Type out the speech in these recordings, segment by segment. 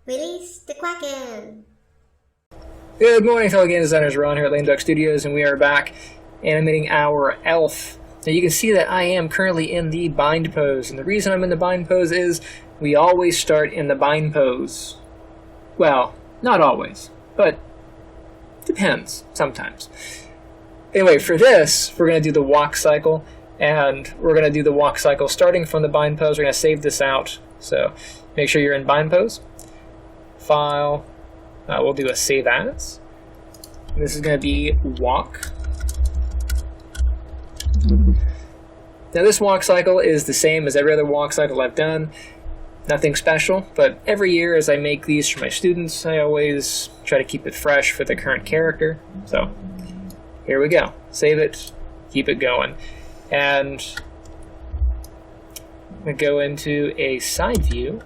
Release the Kraken! Good morning, fellow game designers. Ron here at Lame Duck Studios, and we are back animating our elf. Now you can see that I am currently in the bind pose, and the reason I'm in the bind pose is we always start in the bind pose. Well, not always, but depends, sometimes. Anyway, for this, we're going to do the walk cycle, and we're going to do the walk cycle starting from the bind pose. We're going to save this out, so make sure you're in bind pose. File, we'll do a save as. This is going to be walk. Now this walk cycle is the same as every other walk cycle I've done. Nothing special, but every year as I make these for my students, I always try to keep it fresh for the current character. So here we go. Save it, keep it going. And I'm going to go into a side view.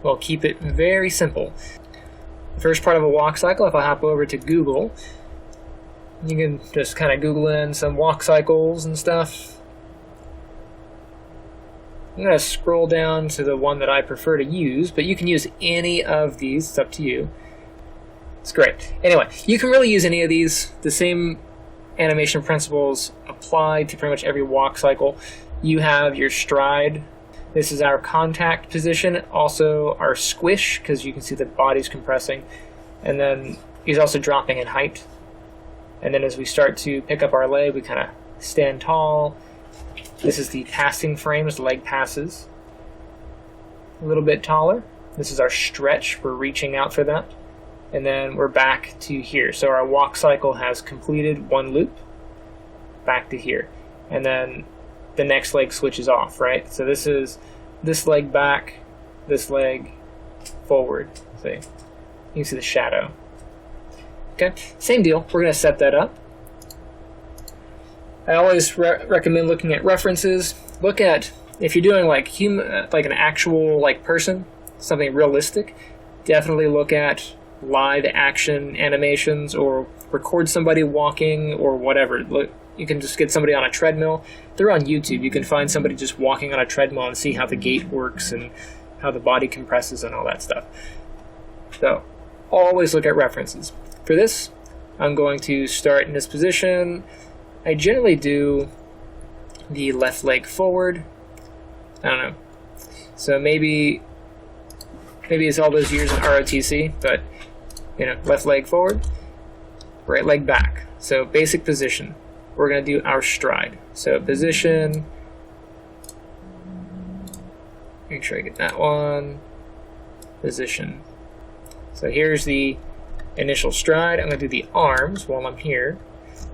We'll keep it very simple. The first part of a walk cycle, if I hop over to Google, you can just kind of Google in some walk cycles and stuff. I'm going to scroll down to the one that I prefer to use, but you can use any of these. It's up to you. It's great. Anyway, you can really use any of these. The same animation principles apply to pretty much every walk cycle. You have your stride. This is our contact position, also our squish, because you can see the body's compressing. And then he's also dropping in height. And then as we start to pick up our leg, we kind of stand tall. This is the passing frame as the leg passes. A little bit taller. This is our stretch. We're reaching out for that. And then we're back to here. So our walk cycle has completed one loop. Back to here. And then the next leg switches off, right? So this is this leg back, this leg forward. See? You can see the shadow. Okay, same deal. We're going to set that up. I always recommend looking at references. Look at, if you're doing like an actual like person, something realistic, definitely look at live action animations or record somebody walking or whatever. Look, you can just get somebody on a treadmill. They're on YouTube. You can find somebody just walking on a treadmill and see how the gait works and how the body compresses and all that stuff. So always look at references. For this, I'm going to start in this position. I generally do the left leg forward. I don't know. So maybe it's all those years in ROTC, but you know, left leg forward, right leg back. So basic position. We're going to do our stride. So position, make sure I get that one, position. So here's the initial stride. I'm going to do the arms while I'm here.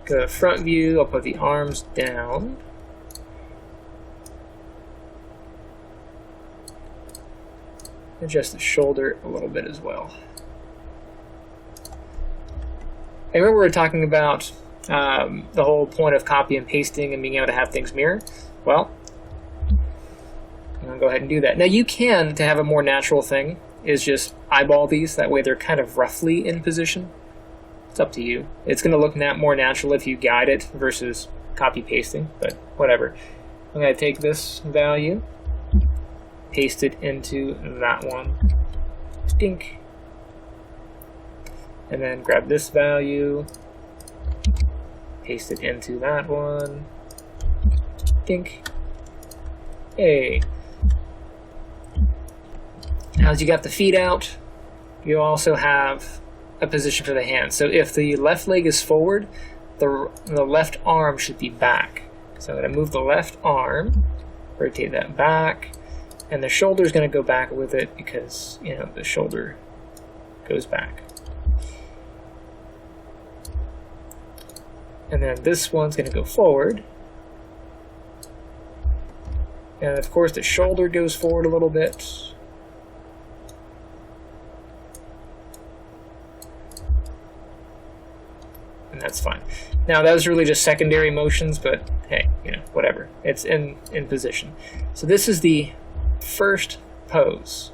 Go to front view, I'll put the arms down. Adjust the shoulder a little bit as well. I remember we were talking about the whole point of copy and pasting and being able to have things mirror. Well, I'm going to go ahead and do that. Now you can, to have a more natural thing, is just eyeball these. That way they're kind of roughly in position. It's up to you. It's going to look more natural if you guide it versus copy pasting, but whatever. I'm going to take this value, paste it into that one. Dink. And then grab this value, paste it into that one. Dink. Hey. Now as you got the feet out, you also have a position for the hands. So if the left leg is forward, the left arm should be back. So I'm going to move the left arm, rotate that back, and the shoulder is going to go back with it because, you know, the shoulder goes back. And then this one's going to go forward. And of course the shoulder goes forward a little bit. And that's fine. Now that was really just secondary motions, but hey, you know, whatever. It's in position. So this is the first pose.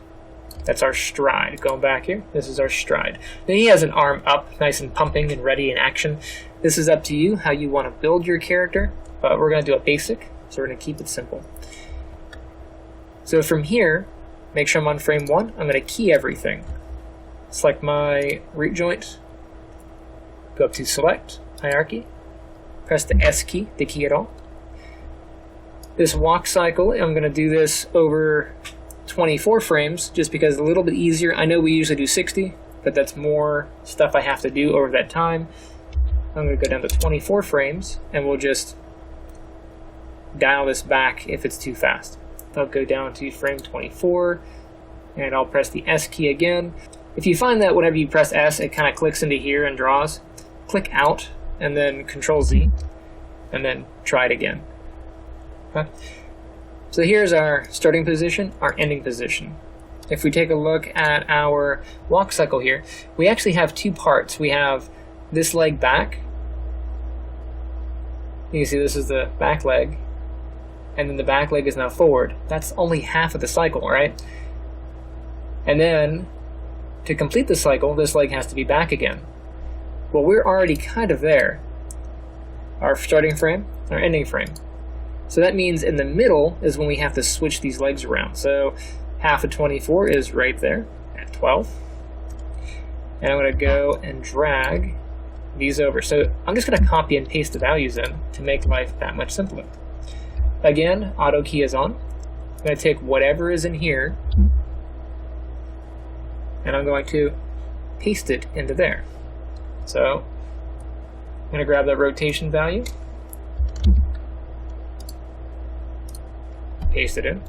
That's our stride. Going back here, this is our stride. Then he has an arm up, nice and pumping and ready in action. This is up to you how you want to build your character, but we're going to do a basic, so we're going to keep it simple. So from here, make sure I'm on frame 1. I'm going to key everything. Select my root joint, go up to Select, Hierarchy, press the S key to key it all. This walk cycle, I'm going to do this over 24 frames just because it's a little bit easier. I know we usually do 60, but that's more stuff I have to do over that time. I'm going to go down to 24 frames, and we'll just dial this back if it's too fast. I'll go down to frame 24, and I'll press the S key again. If you find that whenever you press S, it kind of clicks into here and draws, click out, and then Control Z, and then try it again. Okay. So here's our starting position, our ending position. If we take a look at our walk cycle here, we actually have two parts. We have this leg back. You can see this is the back leg, and then the back leg is now forward. That's only half of the cycle, right? And then, to complete the cycle, this leg has to be back again. Well, we're already kind of there. Our starting frame, our ending frame. So that means in the middle is when we have to switch these legs around. So half of 24 is right there at 12. And I'm going to go and drag these over. So I'm just going to copy and paste the values in to make life that much simpler. Again, auto key is on. I'm going to take whatever is in here and I'm going to paste it into there. So I'm going to grab that rotation value, paste it in,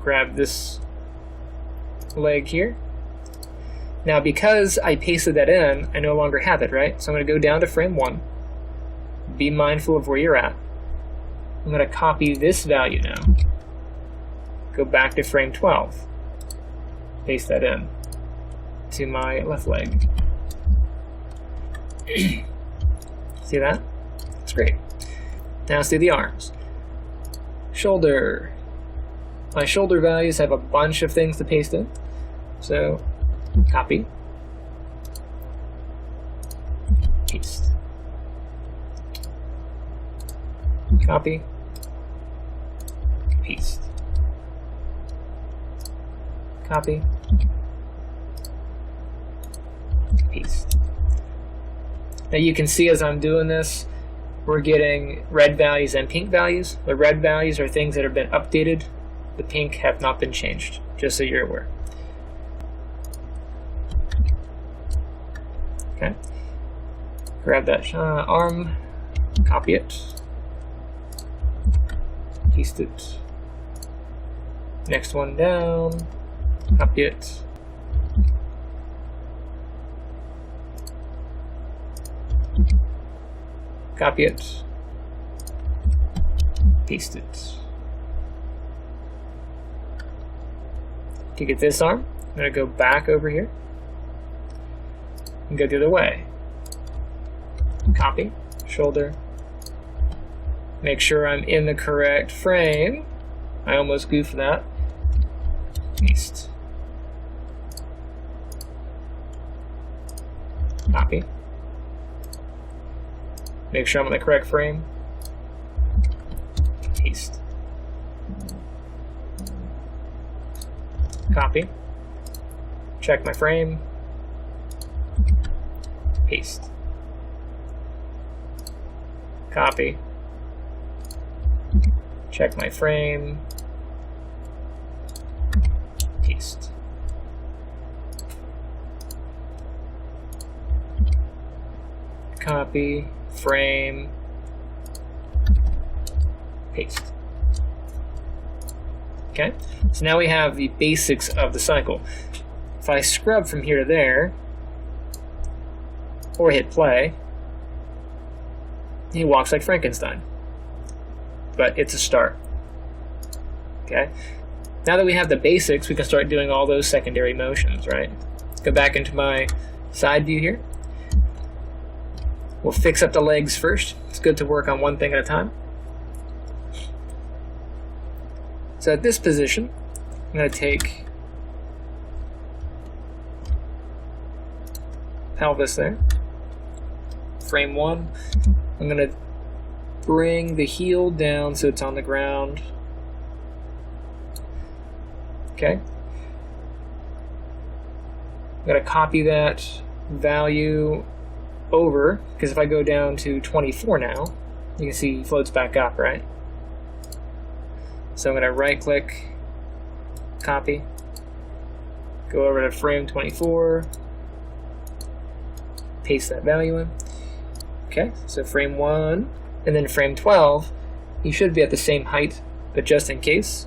grab this leg here. Now because I pasted that in, I no longer have it, right? So I'm going to go down to frame 1, be mindful of where you're at. I'm going to copy this value now, go back to frame 12, paste that in to my left leg. See that? That's great. Now let's do the arms. Shoulder. My shoulder values have a bunch of things to paste in. So copy, paste, copy, paste, copy, paste. Now you can see as I'm doing this, we're getting red values and pink values. The red values are things that have been updated. The pink have not been changed, just so you're aware. Okay. Grab that arm, copy it, paste it. Next one down, copy it. Copy it, paste it. To get this arm, I'm going to go back over here and go the other way. Copy, shoulder. Make sure I'm in the correct frame. I almost goofed that. Paste. Copy. Make sure I'm in the correct frame. Paste. Copy. Check my frame. Paste. Copy. Check my frame. Paste. Copy, frame, paste. Okay, so now we have the basics of the cycle. If I scrub from here to there, or hit play, he walks like Frankenstein. But it's a start. Okay, now that we have the basics, we can start doing all those secondary motions, right? Go back into my side view here. We'll fix up the legs first. It's good to work on one thing at a time. So at this position, I'm going to take pelvis there, frame 1. I'm going to bring the heel down so it's on the ground. Okay. I'm going to copy that value over, because if I go down to 24 now, you can see it floats back up, right? So I'm going to right click, copy, go over to frame 24, paste that value in. Okay, so frame 1, and then frame 12, you should be at the same height, but just in case,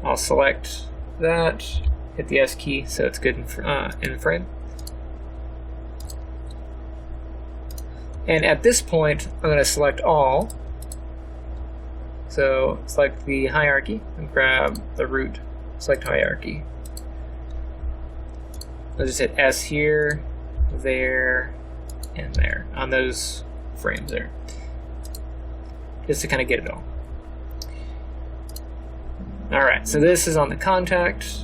I'll select that, hit the S key so it's good in frame. And at this point, I'm going to select all. So select the hierarchy and grab the root, select hierarchy. I'll just hit S here, there, and there on those frames there, just to kind of get it all. Alright, so this is on the contact.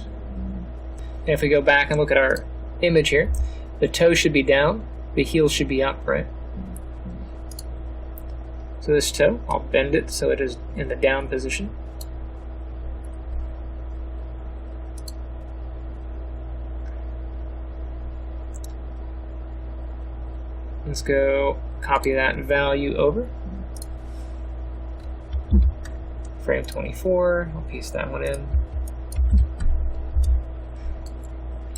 And if we go back and look at our image here, the toe should be down, the heel should be up, right? So this toe, I'll bend it so it is in the down position. Let's go copy that value over. Frame 24, I'll paste that one in.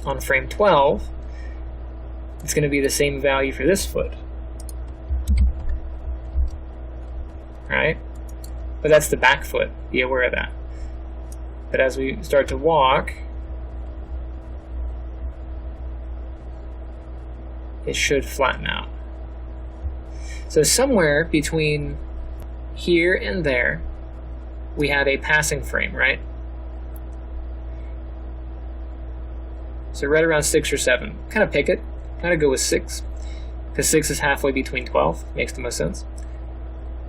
On frame 12, it's going to be the same value for this foot. Right? But that's the back foot, be aware of that. But as we start to walk, it should flatten out. So somewhere between here and there, we have a passing frame, right? So right around 6 or 7. Kind of pick it. Kind of go with 6, because 6 is halfway between 12. Makes the most sense.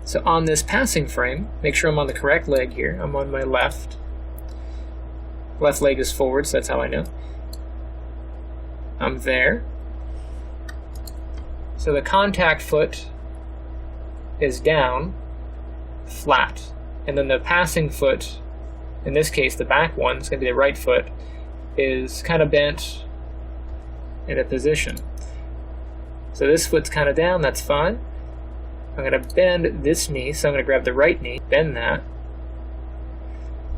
So on this passing frame, make sure I'm on the correct leg here. I'm on my left. Left leg is forward, so that's how I know. I'm there. So the contact foot is down, flat. And then the passing foot, in this case the back one, is going to be the right foot, is kind of bent in a position. So this foot's kind of down, that's fine. I'm going to bend this knee, so I'm going to grab the right knee, bend that.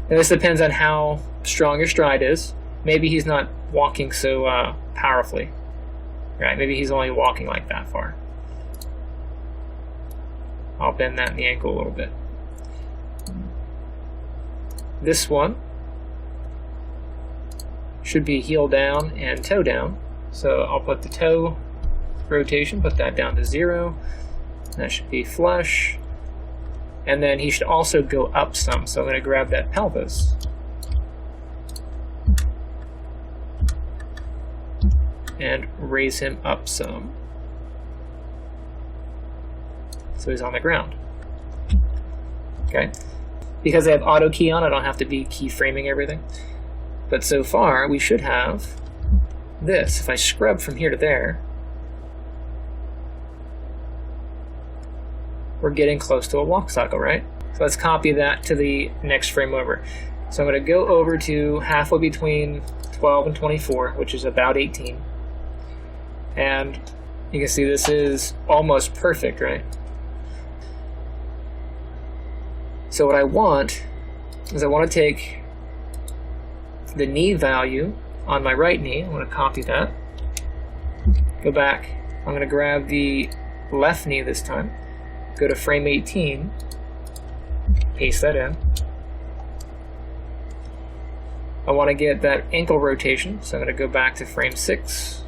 And this depends on how strong your stride is. Maybe he's not walking so powerfully. Right? Maybe he's only walking like that far. I'll bend that in the ankle a little bit. This one should be heel down and toe down. So I'll put the toe rotation, put that down to 0. That should be flush. And then he should also go up some. So I'm going to grab that pelvis. And raise him up some. So he's on the ground. Okay. Because I have auto key on, I don't have to be keyframing everything. But so far, we should have this. If I scrub from here to there, we're getting close to a walk cycle, right? So let's copy that to the next frame over. So I'm going to go over to halfway between 12 and 24, which is about 18. And you can see this is almost perfect, right? So what I want is I want to take the knee value on my right knee. I'm going to copy that. Go back. I'm going to grab the left knee this time. Go to frame 18, paste that in. I want to get that ankle rotation, so I'm going to go back to frame 6,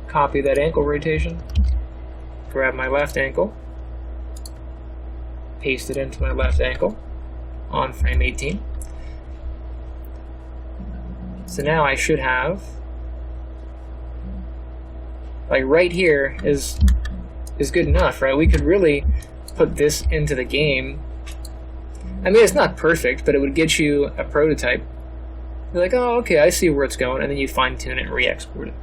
copy that ankle rotation, grab my left ankle, paste it into my left ankle on frame 18. So now I should have, like right here is good enough, right? We could really put this into the game. I mean, it's not perfect, but it would get you a prototype. You're like, oh, okay, I see where it's going, and then you fine-tune it and re-export it.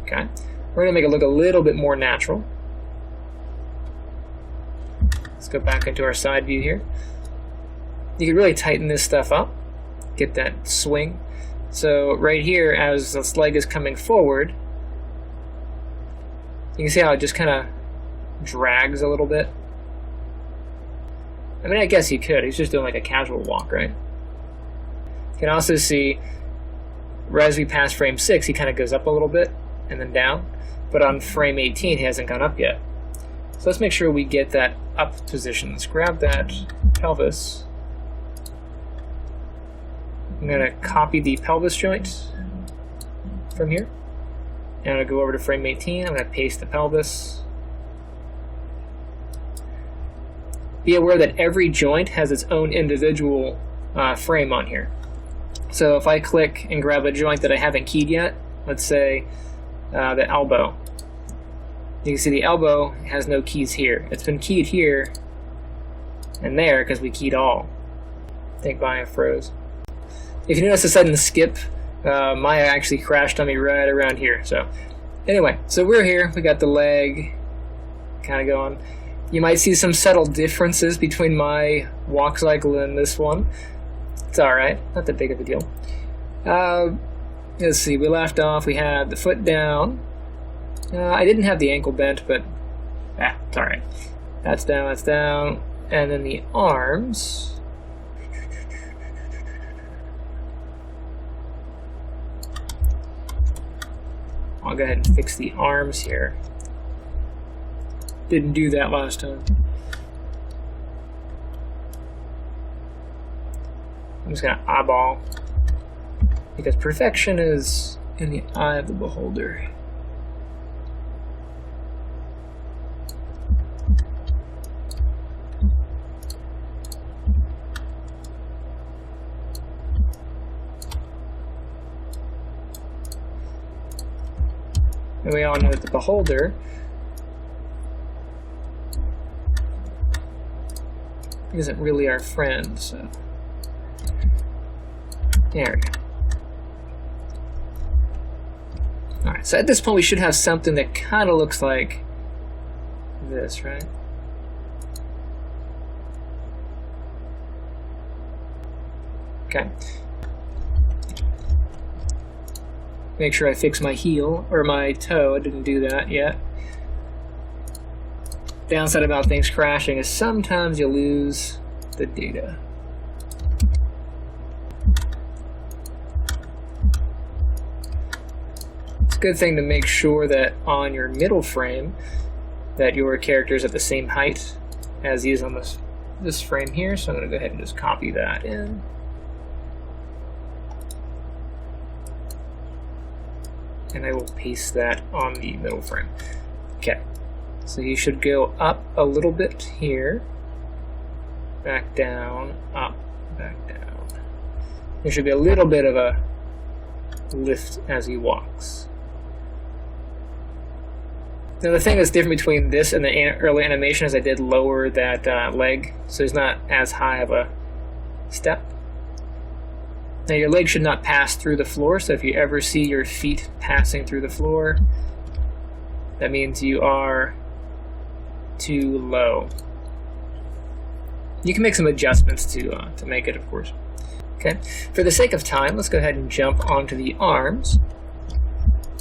Okay? We're going to make it look a little bit more natural. Let's go back into our side view here. You can really tighten this stuff up, get that swing. So right here, as this leg is coming forward, you can see how it just kind of drags a little bit. I mean, I guess you could. He's just doing like a casual walk, right? You can also see, right as we pass frame 6, he kind of goes up a little bit and then down. But on frame 18, he hasn't gone up yet. So let's make sure we get that up position. Let's grab that pelvis. I'm going to copy the pelvis joint from here. And I'm going to go over to frame 18. I'm going to paste the pelvis. Be aware that every joint has its own individual frame on here. So if I click and grab a joint that I haven't keyed yet, let's say the elbow. You can see the elbow has no keys here. It's been keyed here and there because we keyed all. I think Maya froze. If you notice a sudden skip, Maya actually crashed on me right around here. So anyway, so we're here. We got the leg kind of going. You might see some subtle differences between my walk cycle and this one. It's alright, not that big of a deal. Let's see, we left off, we had the foot down. I didn't have the ankle bent, but it's alright. That's down. And then the arms. I'll go ahead and fix the arms here. Didn't do that last time. I'm just going to eyeball, because perfection is in the eye of the beholder. And we all know that the beholder isn't really our friend, so there we go. Alright, so at this point we should have something that kind of looks like this, right? Okay. Make sure I fix my heel, or my toe. I didn't do that yet. Downside about things crashing is sometimes you lose the data. It's a good thing to make sure that on your middle frame that your character is at the same height as he is on this frame here. So I'm going to go ahead and just copy that in. And I will paste that on the middle frame. Okay. So you should go up a little bit here, back down, up, back down. There should be a little bit of a lift as he walks. Now the thing that's different between this and the early animation is I did lower that leg, so it's not as high of a step. Now your leg should not pass through the floor, so if you ever see your feet passing through the floor, that means you are too low. You can make some adjustments to make it, of course. Okay. For the sake of time, let's go ahead and jump onto the arms.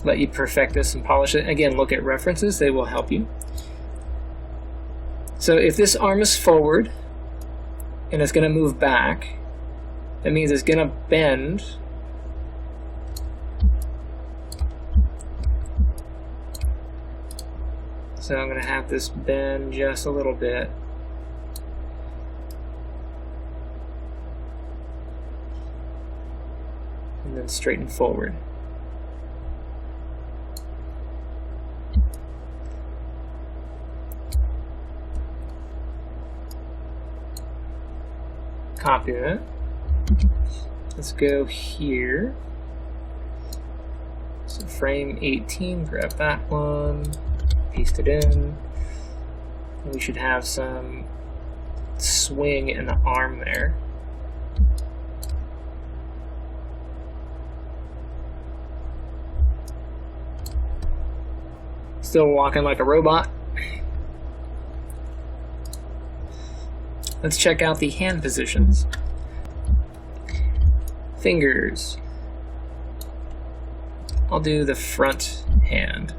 Let you perfect this and polish it. Again, look at references; they will help you. So if this arm is forward and it's going to move back, that means it's going to bend. So I'm going to have this bend just a little bit. And then straighten forward. Copy that. Let's go here. So frame 18, grab that one. Paste it in. And we should have some swing in the arm there. Still walking like a robot. Let's check out the hand positions. Fingers. I'll do the front hand.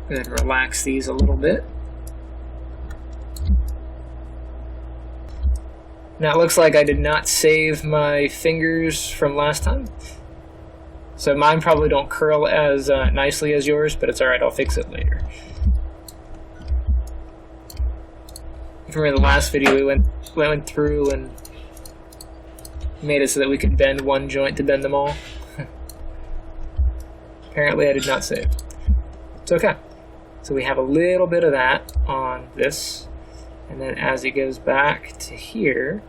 Go ahead and relax these a little bit. Now it looks like I did not save my fingers from last time. So mine probably don't curl as nicely as yours, but it's alright, I'll fix it later. If you remember the last video, we went through and made it so that we could bend one joint to bend them all. Apparently I did not save. It's okay. So we have a little bit of that on this. And then as it goes back to here,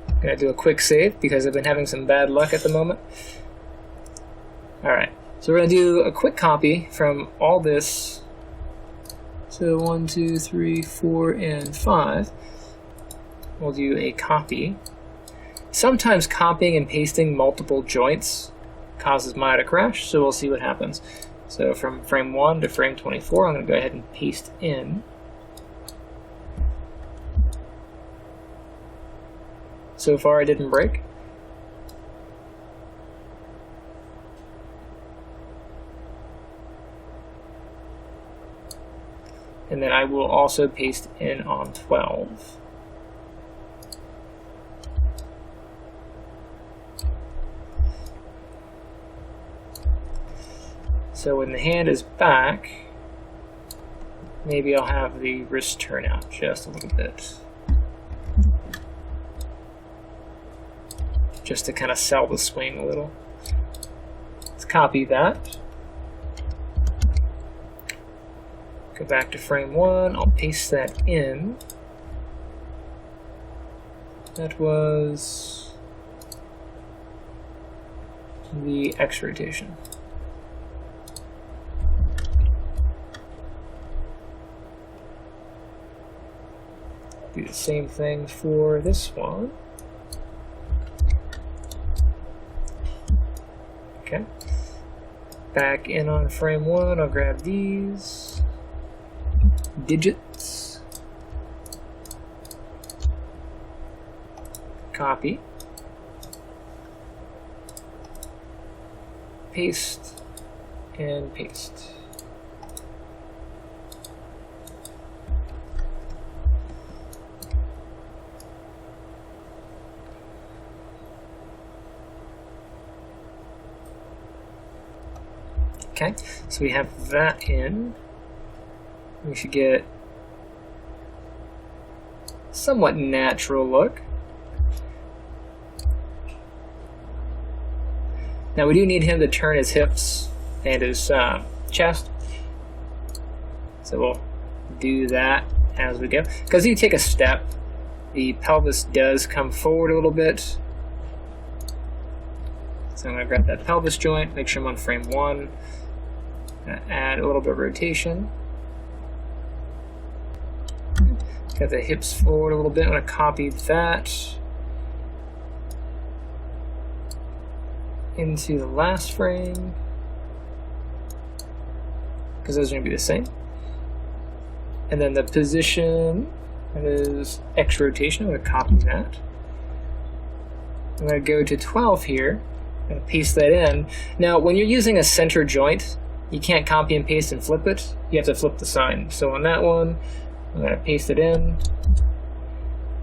I'm going to do a quick save because I've been having some bad luck at the moment. Alright, so we're going to do a quick copy from all this. So 1, 2, 3, 4, and 5. We'll do a copy. Sometimes copying and pasting multiple joints causes Maya to crash, so we'll see what happens. So from frame 1 to frame 24, I'm going to go ahead and paste in. So far it didn't break. And then I will also paste in on 12. So when the hand is back, maybe I'll have the wrist turn out just a little bit. Just to kind of sell the swing a little. Let's copy that. Go back to frame 1, I'll paste that in. That was the X rotation. Do the same thing for this one. Okay. Back in on frame 1, I'll grab these digits, copy, paste, and paste. Okay, so we have that in. We should get somewhat natural look. Now we do need him to turn his hips and his chest. So we'll do that as we go. Because you take a step, the pelvis does come forward a little bit. So I'm going to grab that pelvis joint, make sure I'm on frame 1. Add a little bit of rotation. Got the hips forward a little bit. I'm going to copy that into the last frame because those are going to be the same. And then the position, that is X rotation. I'm going to copy that. I'm going to go to 12 here and paste that in. Now, when you're using a center joint, you can't copy and paste and flip it. You have to flip the sign. So on that one, I'm going to paste it in.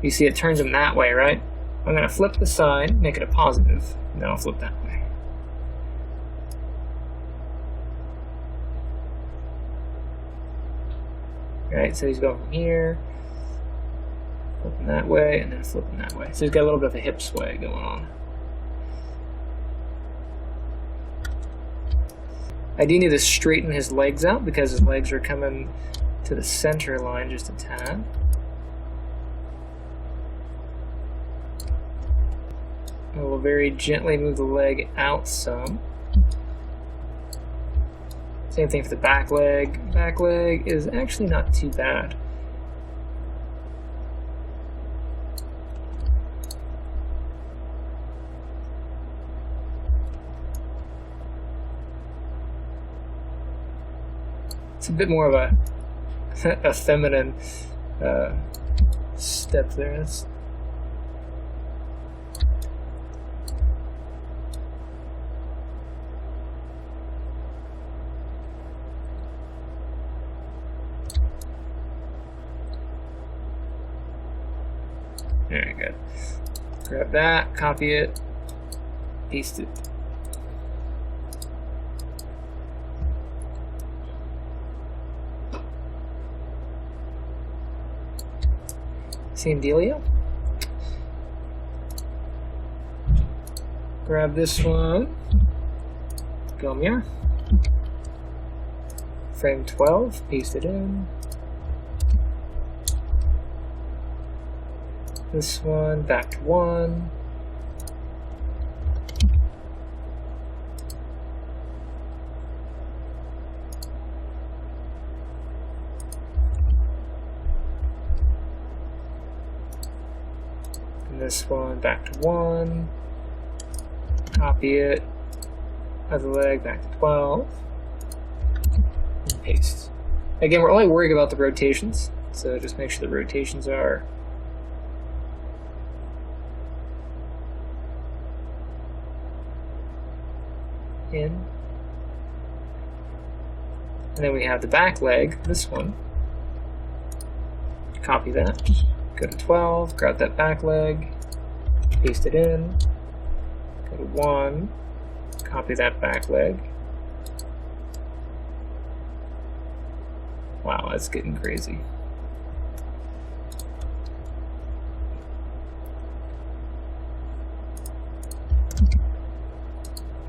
You see it turns them that way, right? I'm going to flip the sign, make it a positive, and then I'll flip that way. Alright, so he's going from here, flipping that way, and then flipping that way. So he's got a little bit of a hip sway going on. I do need to straighten his legs out because his legs are coming to the center line just a tad. I will very gently move the leg out some. Same thing for the back leg. Back leg is actually not too bad. It's a bit more of a a feminine step there. Very good. Grab that, copy it, paste it. Same dealio. Grab this one. Come here. Frame 12, paste it in. This one, back to 1. And this one, back to 1. Copy it. Other leg, back to 12. And paste. Again, we're only worrying about the rotations, so just make sure the rotations are in. And then we have the back leg, this one. Copy that. Go to 12, grab that back leg, paste it in. Go to 1, copy that back leg. Wow, that's getting crazy.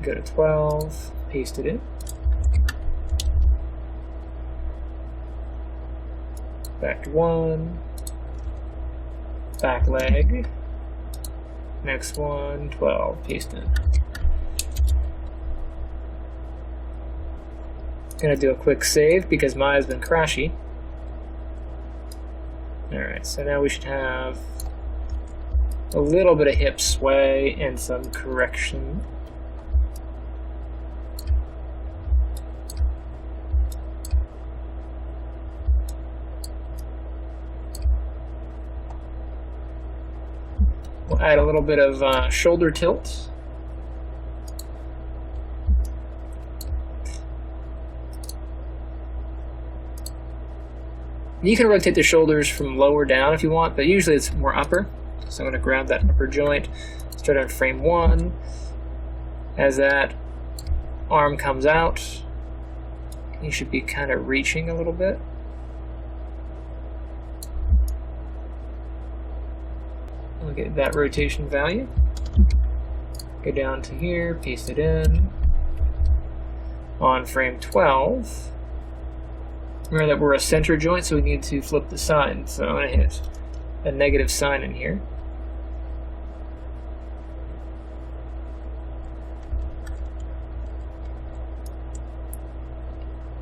Go to 12, paste it in. Back to 1, back leg, next one, 12, paste in. Gonna do a quick save because Maya's been crashy. Alright, so now we should have a little bit of hip sway and some correction. We'll add a little bit of shoulder tilt. You can rotate the shoulders from lower down if you want, but usually it's more upper. So I'm going to grab that upper joint, start on frame 1. As that arm comes out, you should be kind of reaching a little bit. I'll get that rotation value. Go down to here, paste it in. On frame 12, remember that we're a center joint, so we need to flip the sign. So I'm going to hit a negative sign in here.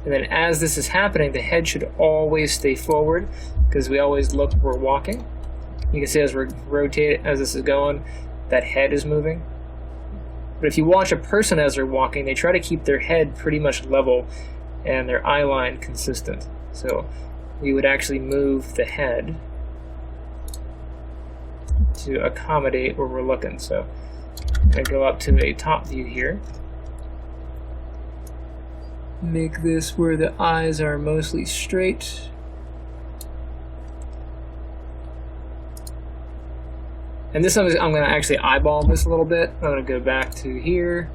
And then as this is happening, the head should always stay forward because we always look we're walking. You can see as we rotate, as this is going, that head is moving. But if you watch a person as they're walking, they try to keep their head pretty much level and their eye line consistent. So we would actually move the head to accommodate where we're looking. So I'm going to go up to a top view here. Make this where the eyes are mostly straight. And this one I'm going to actually eyeball this a little bit. I'm going to go back to here,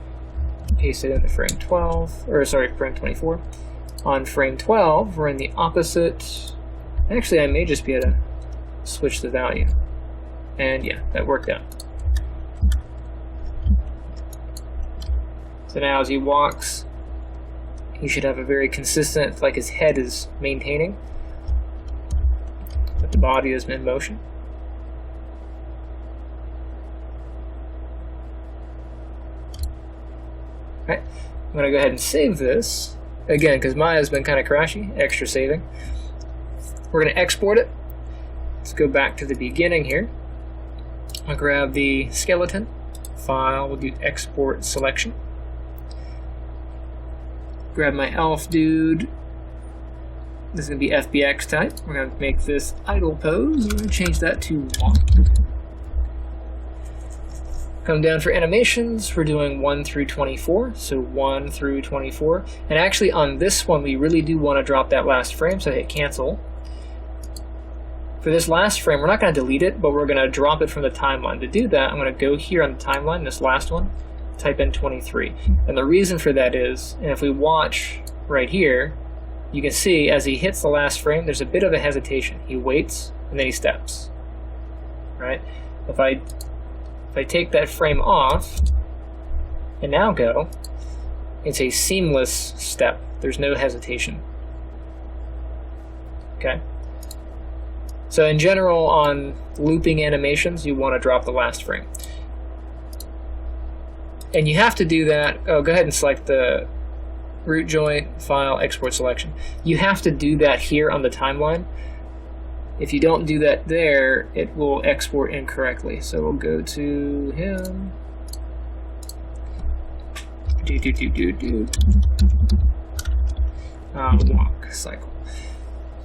paste it into frame 12, or sorry, frame 24. On frame 12, we're in the opposite. Actually, I may just be able to switch the value. And yeah, that worked out. So now as he walks, he should have a very consistent, like his head is maintaining, but the body is in motion. Alright, I'm going to go ahead and save this. Again, because Maya's been kind of crashy, extra saving. We're going to export it. Let's go back to the beginning here. I'll grab the skeleton file, we'll do export selection. Grab my elf dude, This is going to be FBX type. We're going to make this idle pose. We're going to change that to walk. Come down for animations. We're doing 1 through 24. So 1 through 24. And actually on this one, we really do want to drop that last frame. So hit cancel. For this last frame, we're not going to delete it, but we're going to drop it from the timeline. To do that, I'm going to go here on the timeline, this last one, type in 23. And the reason for that is, and if we watch right here, you can see as he hits the last frame, there's a bit of a hesitation. He waits, and then he steps. Right? If I take that frame off, and now go, it's a seamless step. There's no hesitation. Okay? So in general, on looping animations, you want to drop the last frame. And you have to do that. Oh, go ahead and select the root joint, file, export selection. You have to do that here on the timeline. If you don't do that there, it will export incorrectly. So we'll go to him. Walk cycle.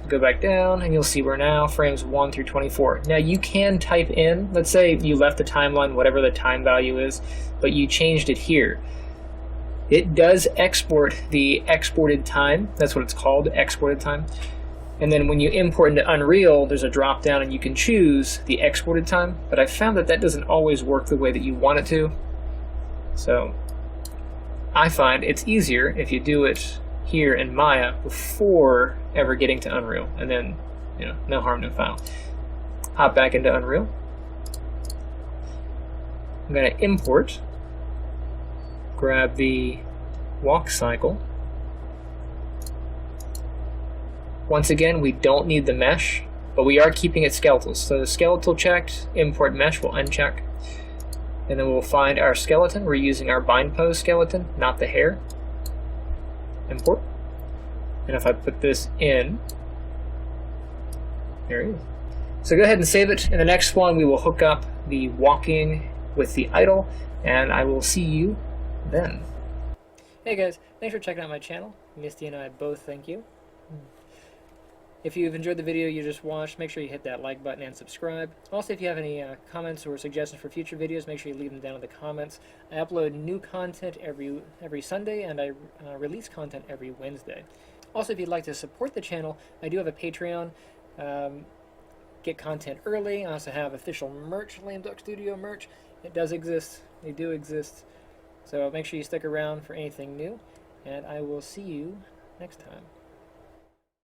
Go back down, and you'll see we're now frames 1 through 24. Now you can type in, let's say you left the timeline, whatever the time value is, but you changed it here. It does export the exported time. That's what it's called, exported time. And then when you import into Unreal, there's a drop down and you can choose the exported time, but I found that that doesn't always work the way that you want it to. So I find it's easier if you do it here in Maya before ever getting to Unreal, and then, you know, no harm, no foul. Hop back into Unreal. I'm going to import, grab the walk cycle. Once again, we don't need the mesh, but we are keeping it skeletal. So the skeletal checked, import mesh will uncheck. And then we'll find our skeleton. We're using our bind pose skeleton, not the hair. Import. And if I put this in, there it is. So go ahead and save it. In the next one, we will hook up the walking with the idle, and I will see you then. Hey guys, thanks for checking out my channel. Misty and I both thank you. If you've enjoyed the video you just watched, make sure you hit that like button and subscribe. Also, if you have any comments or suggestions for future videos, make sure you leave them down in the comments. I upload new content every Sunday, and I release content every Wednesday. Also, if you'd like to support the channel, I do have a Patreon. Get content early. I also have official merch, Lame Duck Studio merch. It does exist. They do exist. So make sure you stick around for anything new, and I will see you next time.